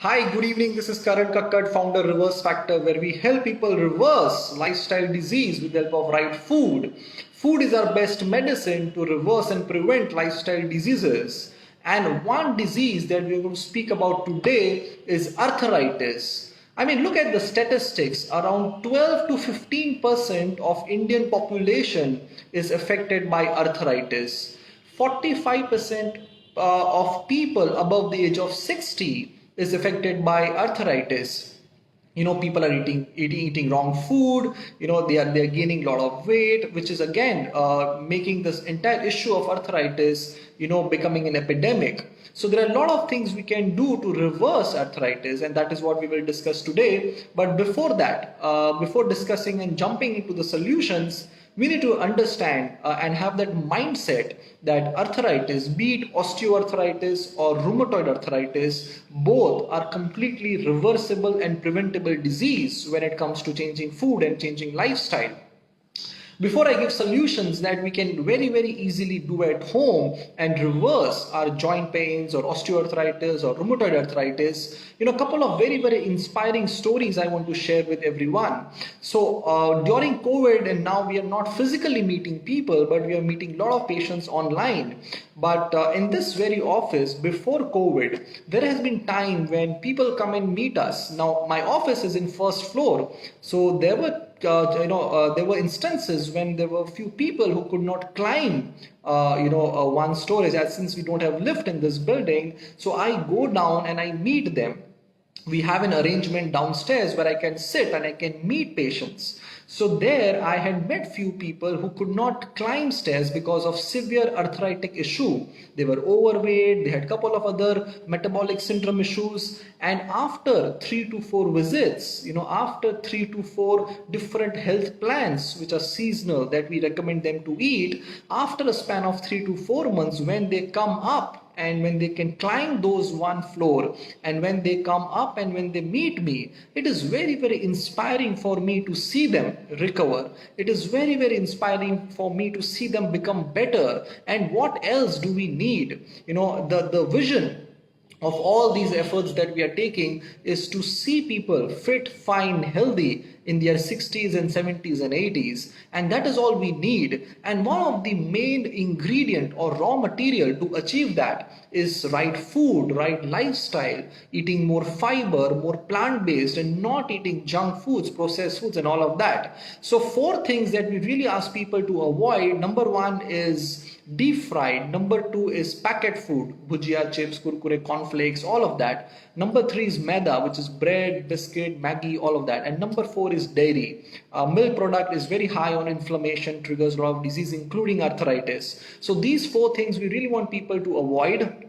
Hi, good evening. This is Karan Kakkad, founder Reverse Factor, where we help people reverse lifestyle disease with the help of right food. Food is our best medicine to reverse and prevent lifestyle diseases. And one disease that we're going to speak about today is arthritis. I mean, look at the statistics. Around 12 to 15% of Indian population is affected by arthritis. 45% of people above the age of 60 is affected by arthritis. People are eating wrong food. They are gaining a lot of weight, which is again making this entire issue of arthritis becoming an epidemic. So there are a lot of things we can do to reverse arthritis, and that is what we will discuss today. But before that, before discussing and jumping into the solutions, we need to understand and have that mindset that arthritis, be it osteoarthritis or rheumatoid arthritis, both are completely reversible and preventable disease when it comes to changing food and changing lifestyle. Before I give solutions that we can very easily do at home and reverse our joint pains or osteoarthritis or rheumatoid arthritis, a couple of very inspiring stories I want to share with everyone. So during COVID, and now we are not physically meeting people, but we are meeting a lot of patients online. But in this very office before COVID, there has been time when people come and meet us. Now my office is in first floor, so there were instances when there were few people who could not climb one story, as since we don't have lift in this building. So I go down and I meet them. We have an arrangement downstairs where I can sit and I can meet patients. So there I had met few people who could not climb stairs because of severe arthritic issue. They were overweight, they had a couple of other metabolic syndrome issues, and after 3 to 4 visits, after 3 to 4 different health plans which are seasonal that we recommend them to eat, after a span of 3 to 4 months, when they come up and when they can climb those one floor, and when they come up and when they meet me, it is very inspiring for me to see them recover. It is very inspiring for me to see them become better. And what else do we need? The vision of all these efforts that we are taking is to see people fit, fine, healthy in their 60s and 70s and 80s, and that is all we need. And one of the main ingredient or raw material to achieve that is right food, right lifestyle, eating more fiber, more plant-based, and not eating junk foods, processed foods, and all of that. So 4 things that we really ask people to avoid. Number 1 is deep fried. Number 2 is packet food, bhujia, chips, kurkure, cornflakes, all of that. Number 3 is maida, which is bread, biscuit, Maggi, all of that. And number 4 is dairy. Milk product is very high on inflammation, triggers a lot of disease, including arthritis. So these 4 things we really want people to avoid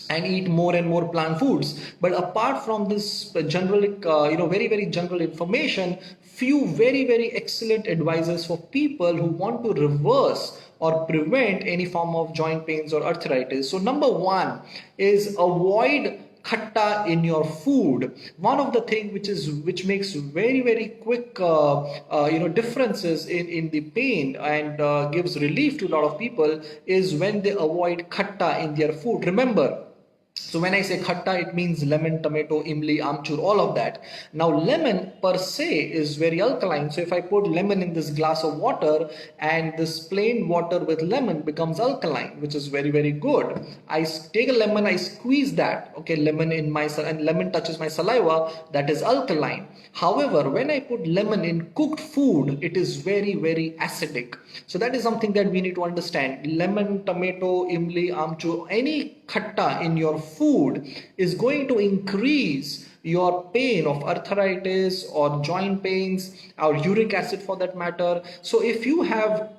and eat more and more plant foods. But apart from this general, very general information, few very excellent advices for people who want to reverse or prevent any form of joint pains or arthritis. So number 1 is avoid khatta in your food. One of the things which makes very quick differences in the pain and gives relief to a lot of people is when they avoid khatta in their food. Remember, so when I say khatta, it means lemon, tomato, imli, amchur, all of that. Now lemon per se is very alkaline. So if I put lemon in this glass of water, and this plain water with lemon becomes alkaline, which is very good. I take a lemon, I squeeze that, okay, lemon in my, and lemon touches my saliva, that is alkaline. However, when I put lemon in cooked food, it is very acidic. So that is something that we need to understand. Lemon, tomato, imli, amchur, any khatta in your food is going to increase your pain of arthritis or joint pains or uric acid for that matter. So if you have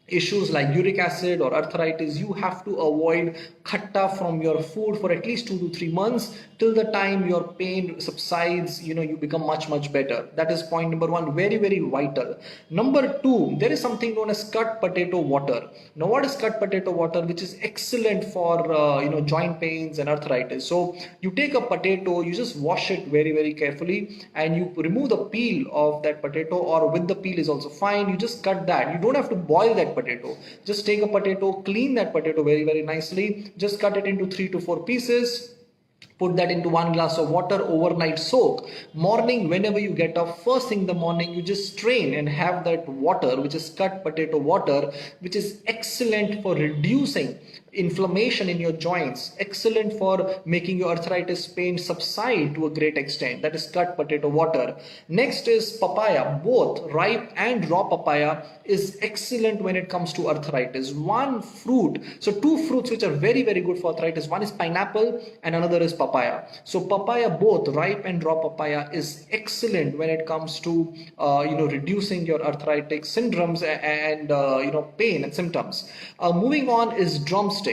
issues like uric acid or arthritis, you have to avoid khatta from your food for at least 2 to 3 months, till the time your pain subsides, you become much better. That is point number 1, very vital. Number 2, there is something known as cut potato water. Now what is cut potato water, which is excellent for joint pains and arthritis? So you take a potato, you just wash it very carefully, and you remove the peel of that potato, or with the peel is also fine. You just cut that. You don't have to boil that potato. Just take a potato, clean that potato very nicely, just cut it into 3 to 4 pieces, Put that into 1 glass of water, overnight soak. Morning, whenever you get up, first thing in the morning, you just strain and have that water, which is cut potato water, which is excellent for reducing inflammation in your joints, excellent for making your arthritis pain subside to a great extent. That is cut potato water. Next is papaya. Both ripe and raw papaya is excellent when it comes to arthritis. One fruit, so two fruits which are very, very good for arthritis. One is pineapple and another is papaya. So papaya, both ripe and raw papaya, is excellent when it comes to reducing your arthritic syndromes and pain and symptoms. Moving on is drumstick.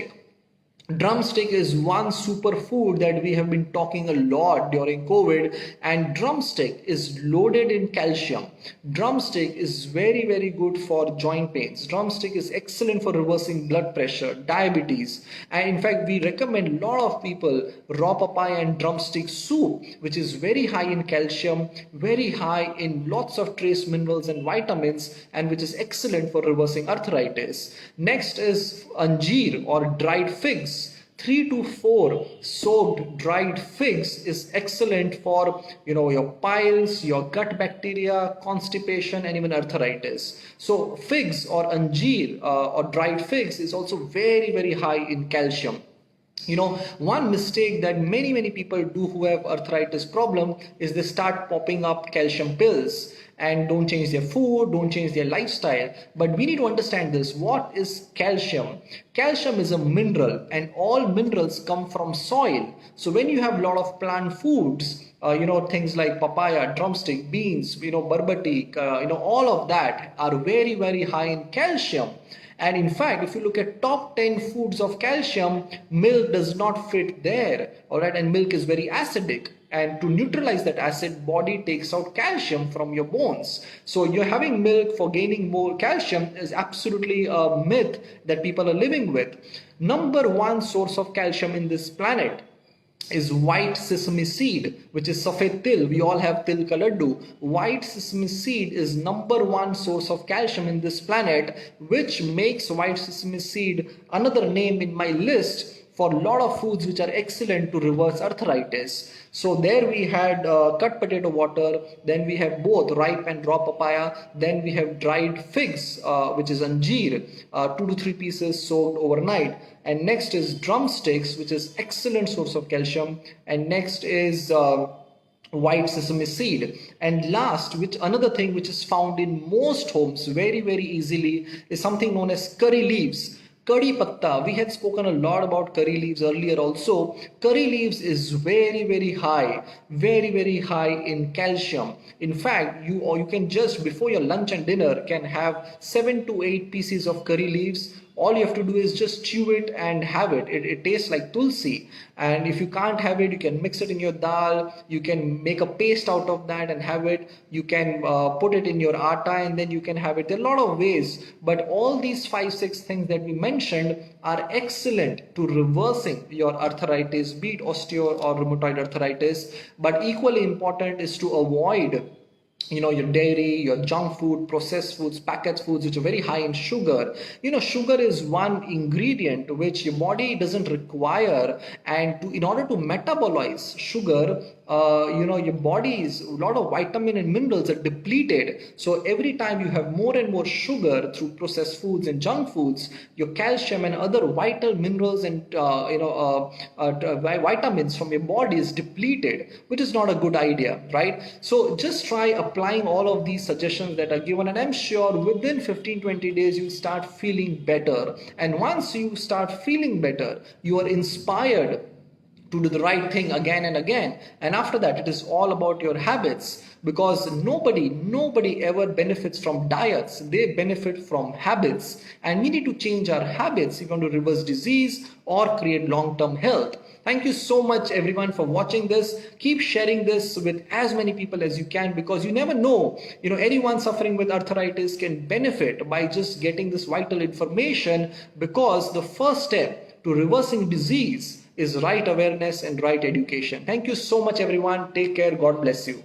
Drumstick is one superfood that we have been talking a lot during COVID, and drumstick is loaded in calcium. Drumstick is very, very good for joint pains. Drumstick is excellent for reversing blood pressure, diabetes, and in fact we recommend a lot of people raw papaya and drumstick soup, which is very high in calcium, very high in lots of trace minerals and vitamins, and which is excellent for reversing arthritis. Next is anjeer or dried figs. 3 to 4 soaked dried figs is excellent for your piles, your gut bacteria, constipation, and even arthritis. So figs or anjeer or dried figs is also very, very high in calcium. One mistake that many people do who have arthritis problem is they start popping up calcium pills and don't change their food, don't change their lifestyle. But we need to understand this. What is calcium? Calcium is a mineral, and all minerals come from soil. So when you have a lot of plant foods, things like papaya, drumstick, beans, barbati, all of that are very, very high in calcium. And in fact, if you look at top 10 foods of calcium, milk does not fit there. All right, and milk is very acidic. And to neutralize that acid, body takes out calcium from your bones. So you're having milk for gaining more calcium is absolutely a myth that people are living with. Number one source of calcium in this planet is white sesame seed, which is safed til. We all have til ka laddu. White sesame seed is number one source of calcium in this planet, which makes white sesame seed another name in my list for a lot of foods which are excellent to reverse arthritis. So there we had cut potato water, then we have both ripe and raw papaya, then we have dried figs, which is anjeer, 2 to 3 pieces soaked overnight. And next is drumsticks, which is excellent source of calcium. And next is white sesame seed. And last, which another thing which is found in most homes very, very easily is something known as curry leaves. Curry patta. We had spoken a lot about curry leaves earlier also. Curry leaves is very, very high in calcium. In fact, you can just before your lunch and dinner can have 7 to 8 pieces of curry leaves. All you have to do is just chew it and have it. It tastes like tulsi. And if you can't have it, you can mix it in your dal. You can make a paste out of that and have it. You can put it in your atta and then you can have it. There are a lot of ways. But all these 5-6 things that we mentioned are excellent to reversing your arthritis, be it osteo or rheumatoid arthritis. But equally important is to avoid your dairy, your junk food, processed foods, packaged foods, which are very high in sugar. Sugar is one ingredient which your body doesn't require, and in order to metabolize sugar, your body's a lot of vitamin and minerals are depleted. So every time you have more and more sugar through processed foods and junk foods, your calcium and other vital minerals and vitamins from your body is depleted, which is not a good idea, right? So just try applying all of these suggestions that are given, and I'm sure within 15-20 days you'll start feeling better. And once you start feeling better, you are inspired to do the right thing again and again. And after that, it is all about your habits, because nobody ever benefits from diets. They benefit from habits, and we need to change our habits if we want to reverse disease or create long-term health. Thank you so much everyone for watching this. Keep sharing this with as many people as you can, because you never know, anyone suffering with arthritis can benefit by just getting this vital information, because the first step to reversing disease is right awareness and right education. Thank you so much everyone. Take care. God bless you.